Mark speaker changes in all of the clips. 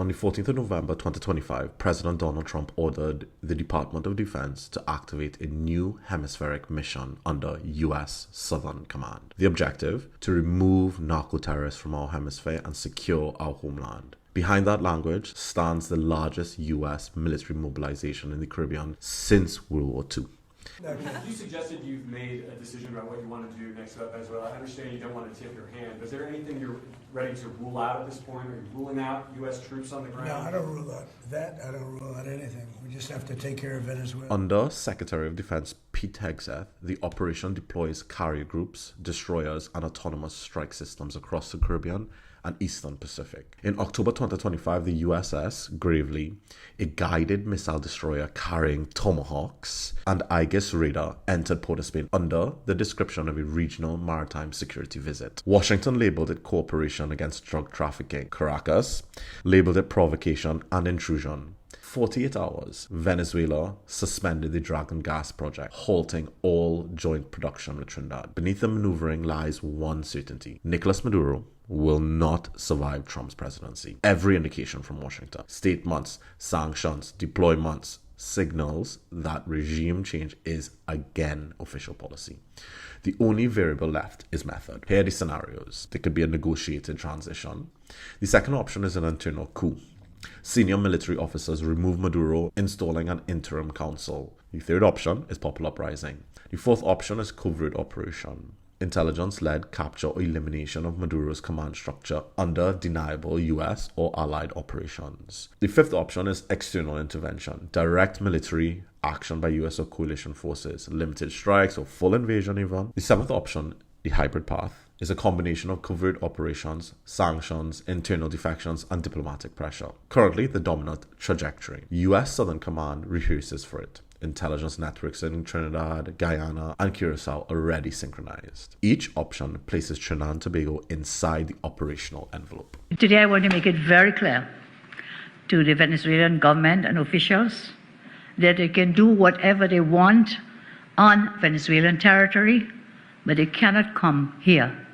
Speaker 1: On the 14th of November 2025, President Donald Trump ordered the Department of Defense to activate a new hemispheric mission under U.S. Southern Command. The objective? To remove narco-terrorists from our hemisphere and secure our homeland. Behind that language stands the largest U.S. military mobilization in the Caribbean since World War II.
Speaker 2: You suggested you've made a decision about what you want to do next about Venezuela. I understand you don't want to tip your hand, but is there anything you're ready to rule out at this point? Are you ruling out U.S. troops on the ground?
Speaker 3: No, I don't rule out that. I don't rule out anything. We just have to take care of Venezuela.
Speaker 1: Under Secretary of Defense Pete Hegseth, the operation deploys carrier groups, destroyers, and autonomous strike systems across the Caribbean and Eastern Pacific. In October 2025, the USS Gravely, a guided missile destroyer carrying Tomahawks and Aegis radar, entered Port of Spain under the description of a regional maritime security visit. Washington labeled it cooperation against drug trafficking. Caracas labeled it provocation and intrusion. 48 hours, Venezuela suspended the Dragon Gas project, halting all joint production with Trinidad. Beneath the maneuvering lies one certainty: Nicolas Maduro will not survive Trump's presidency. Every indication from Washington, statements, sanctions, deployments, signals that regime change is again official policy. The only variable left is method. Here are the scenarios. There could be a negotiated transition. The second option is an internal coup. Senior military officers remove Maduro, installing an interim council. The third option is popular uprising. The fourth option is covert operation. Intelligence-led capture or elimination of Maduro's command structure under deniable US or allied operations. The fifth option is external intervention. Direct military action by US or coalition forces, limited strikes or full invasion even. The seventh option, the hybrid path, is a combination of covert operations, sanctions, internal defections, and diplomatic pressure. Currently, the dominant trajectory. US Southern Command rehearses for it. Intelligence networks in Trinidad, Guyana, and Curacao already synchronized. Each option places Trinidad and Tobago inside the operational envelope.
Speaker 4: Today, I want to make it very clear to the Venezuelan government and officials that they can do whatever they want on Venezuelan territory, but they cannot come here.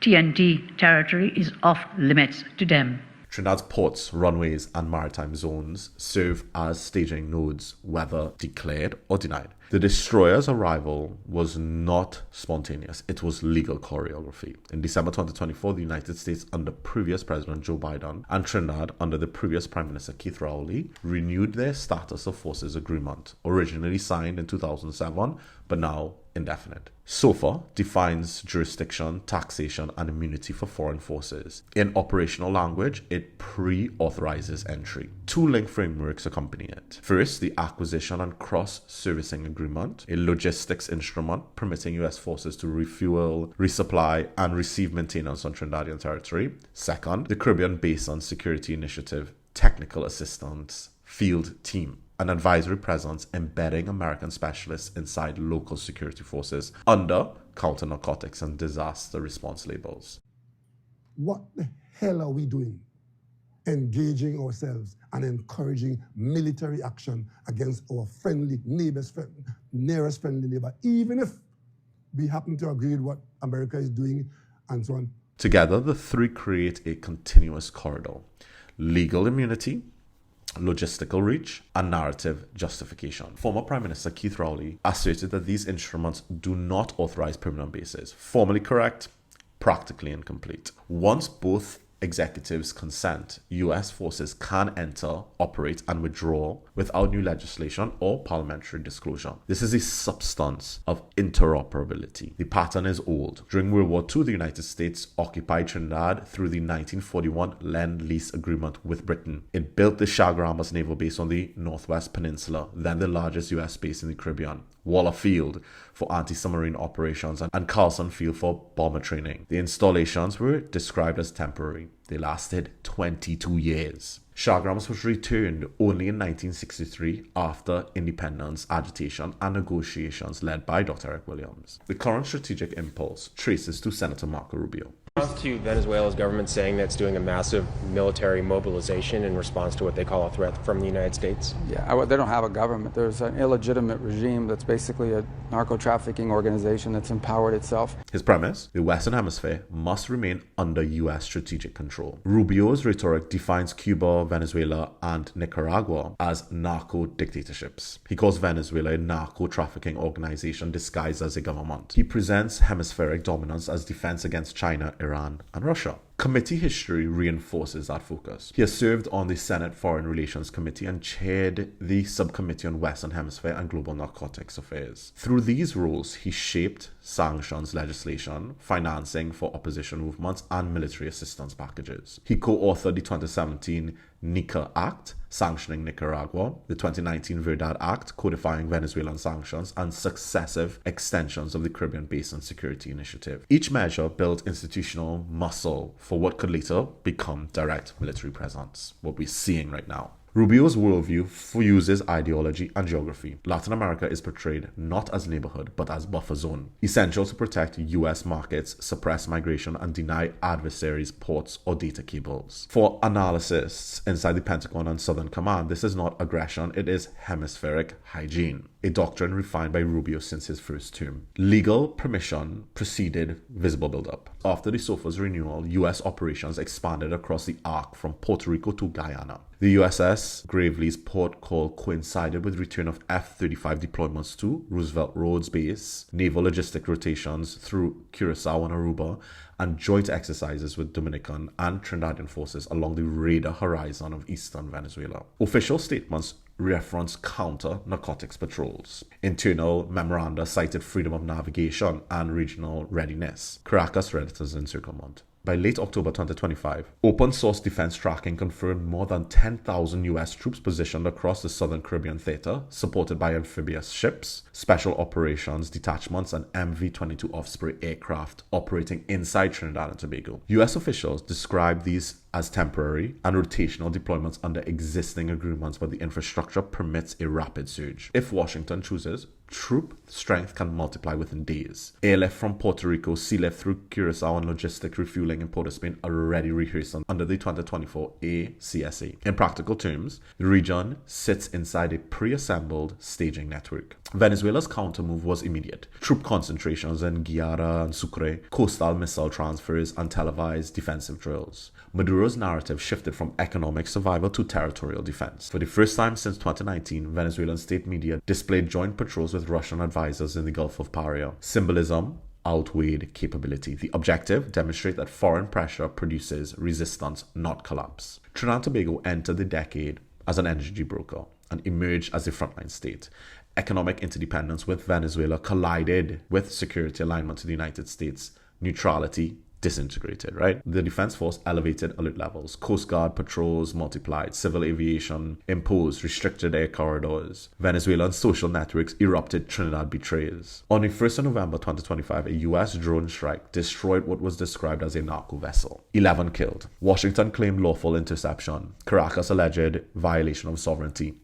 Speaker 4: TNT territory is off limits to them.
Speaker 1: Trinidad's ports, runways, and maritime zones serve as staging nodes, whether declared or denied. The destroyer's arrival was not spontaneous, it was legal choreography. In December 2024, the United States, under previous President Joe Biden, and Trinidad, under the previous Prime Minister Keith Rowley, renewed their status of forces agreement, originally signed in 2007, but now indefinite. SOFA defines jurisdiction, taxation, and immunity for foreign forces. In operational language, it pre-authorizes entry. Two link frameworks accompany it. First, the acquisition and cross-servicing agreement, a logistics instrument permitting U.S. forces to refuel, resupply, and receive maintenance on Trinidadian territory. Second, the Caribbean Basin Security Initiative, technical assistance field team, an advisory presence embedding American specialists inside local security forces under counter-narcotics and disaster response labels.
Speaker 5: What the hell are we doing? Engaging ourselves and encouraging military action against our friendly neighbors, nearest friendly neighbor, even if we happen to agree with what America is doing and so on.
Speaker 1: Together, the three create a continuous corridor: legal immunity, logistical reach, and narrative justification. Former Prime Minister Keith Rowley asserted that these instruments do not authorize permanent bases. Formally correct, practically incomplete. Once both executives consent, U.S. forces can enter, operate, and withdraw without new legislation or parliamentary disclosure. This is the substance of interoperability. The pattern is old. During World War II, the United States occupied Trinidad through the 1941 Lend-Lease agreement with Britain. It built the Chaguaramas naval base on the Northwest Peninsula, then the largest U.S. base in the Caribbean, Waller Field for anti-submarine operations, and Carlson Field for bomber training. The installations were described as temporary. They lasted 22 years. Chaguaramas was returned only in 1963 after independence agitation and negotiations led by Dr. Eric Williams. The current strategic impulse traces to Senator Marco Rubio.
Speaker 6: To Venezuela's government saying that it's doing a massive military mobilization in response to what they call a threat from the United States?
Speaker 7: Yeah, they don't have a government. There's an illegitimate regime that's basically a narco-trafficking organization that's empowered itself.
Speaker 1: His premise: the Western Hemisphere must remain under U.S. strategic control. Rubio's rhetoric defines Cuba, Venezuela, and Nicaragua as narco-dictatorships. He calls Venezuela a narco-trafficking organization disguised as a government. He presents hemispheric dominance as defense against China, Iran, and Russia. Committee history reinforces that focus. He has served on the Senate Foreign Relations Committee and chaired the Subcommittee on Western Hemisphere and Global Narcotics Affairs. Through these roles, he shaped sanctions legislation, financing for opposition movements, and military assistance packages. He co-authored the 2017 NICA Act, sanctioning Nicaragua, the 2019 Verdad Act, codifying Venezuelan sanctions, and successive extensions of the Caribbean Basin Security Initiative. Each measure built institutional muscle for what could later become direct military presence, what we're seeing right now. Rubio's worldview fuses ideology and geography. Latin America is portrayed not as neighborhood, but as buffer zone, essential to protect U.S. markets, suppress migration, and deny adversaries ports or data cables. For analysts inside the Pentagon and Southern Command, this is not aggression, it is hemispheric hygiene, a doctrine refined by Rubio since his first term. Legal permission preceded visible buildup. After the SOFA's renewal, U.S. operations expanded across the arc from Puerto Rico to Guyana. The USS Gravely's port call coincided with return of F-35 deployments to Roosevelt Roads Base, naval logistic rotations through Curacao and Aruba, and joint exercises with Dominican and Trinidadian forces along the radar horizon of eastern Venezuela. Official statements reference counter-narcotics patrols. Internal memoranda cited freedom of navigation and regional readiness. Caracas Redditors encirclement. By late October 2025, open-source defense tracking confirmed more than 10,000 U.S. troops positioned across the southern Caribbean theater, supported by amphibious ships, special operations detachments, and MV-22 Osprey aircraft operating inside Trinidad and Tobago. U.S. officials described these as temporary and rotational deployments under existing agreements, but the infrastructure permits a rapid surge. If Washington chooses, troop strength can multiply within days. Airlift from Puerto Rico, sea lift through Curacao, and logistic refueling in Port of Spain are already rehearsed under the 2024 ACSA. In practical terms, the region sits inside a pre-assembled staging network. Venezuela's countermove was immediate. Troop concentrations in Guiara and Sucre, coastal missile transfers, and televised defensive drills. Maduro's narrative shifted from economic survival to territorial defense. For the first time since 2019, Venezuelan state media displayed joint patrols with Russian advisors in the Gulf of Paria. Symbolism outweighed capability. The objective: demonstrate that foreign pressure produces resistance, not collapse. Trinidad and Tobago entered the decade as an energy broker and emerged as a frontline state. Economic interdependence with Venezuela collided with security alignment to the United States. Neutrality disintegrated, right? The defense force elevated alert levels. Coast Guard patrols multiplied. Civil aviation imposed restricted air corridors. Venezuelan social networks erupted Trinidad betrayals. On the 1st of November 2025, a U.S. drone strike destroyed what was described as a narco vessel. 11 killed. Washington claimed lawful interception. Caracas alleged violation of sovereignty.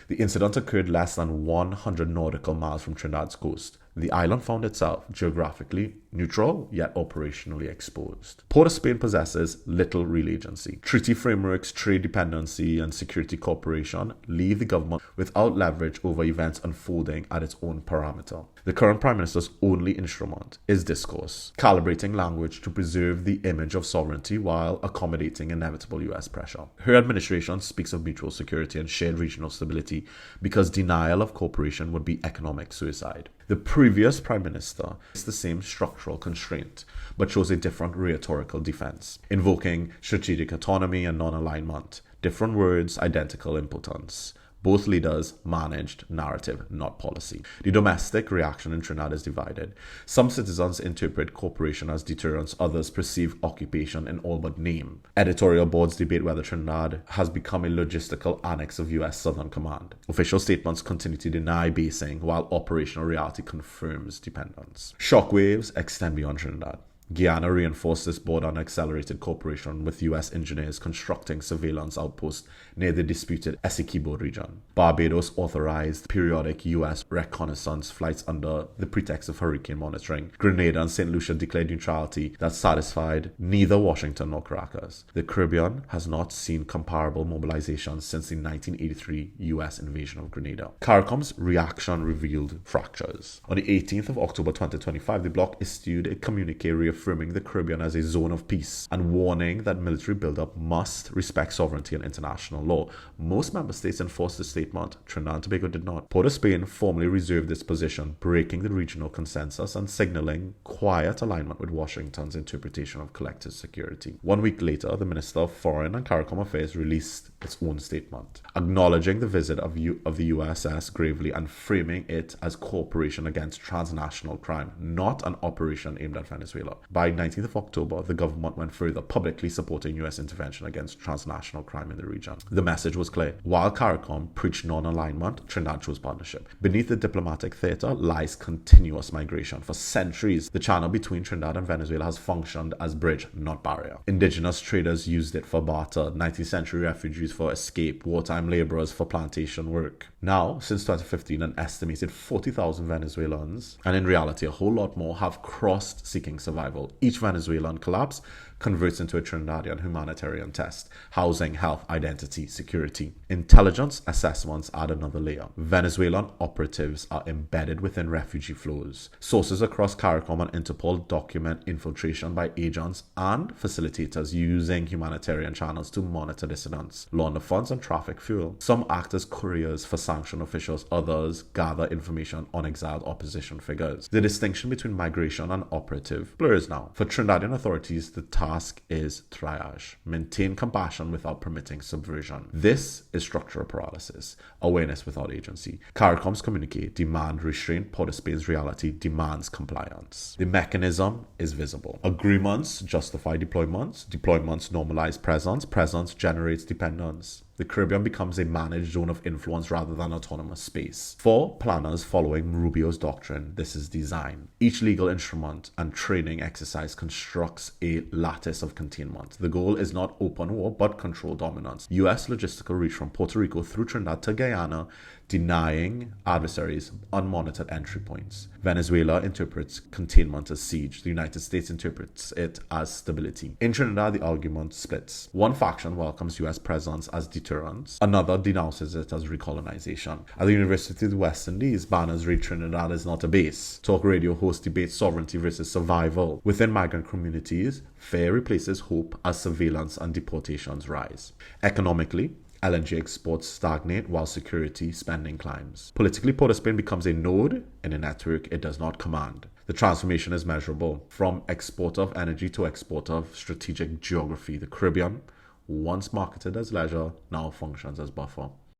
Speaker 1: The incident occurred less than 100 nautical miles from Trinidad's coast. The island found itself geographically neutral, yet operationally exposed. Port of Spain possesses little real agency. Treaty frameworks, trade dependency, and security cooperation leave the government without leverage over events unfolding at its own parameter. The current Prime Minister's only instrument is discourse, calibrating language to preserve the image of sovereignty while accommodating inevitable U.S. pressure. Her administration speaks of mutual security and shared regional stability because denial of cooperation would be economic suicide. The previous Prime Minister is the same structural constraint, but chose a different rhetorical defense, invoking strategic autonomy and non-alignment. Different words, identical impotence. Both leaders managed narrative, not policy. The domestic reaction in Trinidad is divided. Some citizens interpret cooperation as deterrence, others perceive occupation in all but name. Editorial boards debate whether Trinidad has become a logistical annex of U.S. Southern Command. Official statements continue to deny basing, while operational reality confirms dependence. Shockwaves extend beyond Trinidad. Guyana reinforced this border and accelerated cooperation with U.S. engineers constructing surveillance outposts near the disputed Essequibo region. Barbados authorized periodic U.S. reconnaissance flights under the pretext of hurricane monitoring. Grenada and St. Lucia declared neutrality that satisfied neither Washington nor Caracas. The Caribbean has not seen comparable mobilization since the 1983 U.S. invasion of Grenada. CARICOM's reaction revealed fractures. On the 18th of October 2025, the bloc issued a communique reaffirming the Caribbean as a zone of peace and warning that military buildup must respect sovereignty and international law. Most member states enforced the statement. Trinidad and Tobago did not. Port of Spain formally reserved its position, breaking the regional consensus and signaling quiet alignment with Washington's interpretation of collective security. 1 week later, the Minister of Foreign and CARICOM Affairs released its own statement, acknowledging the visit of the USS Gravely and framing it as cooperation against transnational crime, not an operation aimed at Venezuela. By 19th of October, the government went further, publicly supporting U.S. intervention against transnational crime in the region. The message was clear. While CARICOM preached non-alignment, Trinidad chose partnership. Beneath the diplomatic theater lies continuous migration. For centuries, the channel between Trinidad and Venezuela has functioned as bridge, not barrier. Indigenous traders used it for barter, 19th century refugees for escape, wartime laborers for plantation work. Now, since 2015, an estimated 40,000 Venezuelans, and in reality a whole lot more, have crossed seeking survival. Each Venezuelan collapse converts into a Trinidadian humanitarian test: housing, health, identity, security. Intelligence assessments add another layer. Venezuelan operatives are embedded within refugee flows. Sources across CARICOM and Interpol document infiltration by agents and facilitators using humanitarian channels to monitor dissidents, launder funds, and traffic fuel. Some act as couriers for sanctioned officials, others gather information on exiled opposition figures. The distinction between migration and operative blurs now. For Trinidadian authorities, the task is triage. Maintain compassion without permitting subversion. This is structural paralysis, awareness without agency. CARICOM's communique: demand restraint, Port of Spain's reality demands compliance. The mechanism is visible. Agreements justify deployments. Deployments normalize presence. Presence generates dependence. The Caribbean becomes a managed zone of influence rather than autonomous space. For planners following Rubio's doctrine, this is design. Each legal instrument and training exercise constructs a lattice of containment. The goal is not open war, but controlled dominance. U.S. logistical reach from Puerto Rico through Trinidad to Guyana, denying adversaries unmonitored entry points. Venezuela interprets containment as siege. The United States interprets it as stability. In Trinidad, the argument splits. One faction welcomes U.S. presence as deterrence. Another denounces it as recolonization. At the University of the West Indies, banners read "Trinidad is not a base." Talk radio hosts debate sovereignty versus survival. Within migrant communities, fear replaces hope as surveillance and deportations rise. Economically, LNG exports stagnate while security spending climbs. Politically, Port of Spain becomes a node in a network it does not command. The transformation is measurable. From exporter of energy to exporter of strategic geography, the Caribbean, once marketed as leisure, now functions as buffer.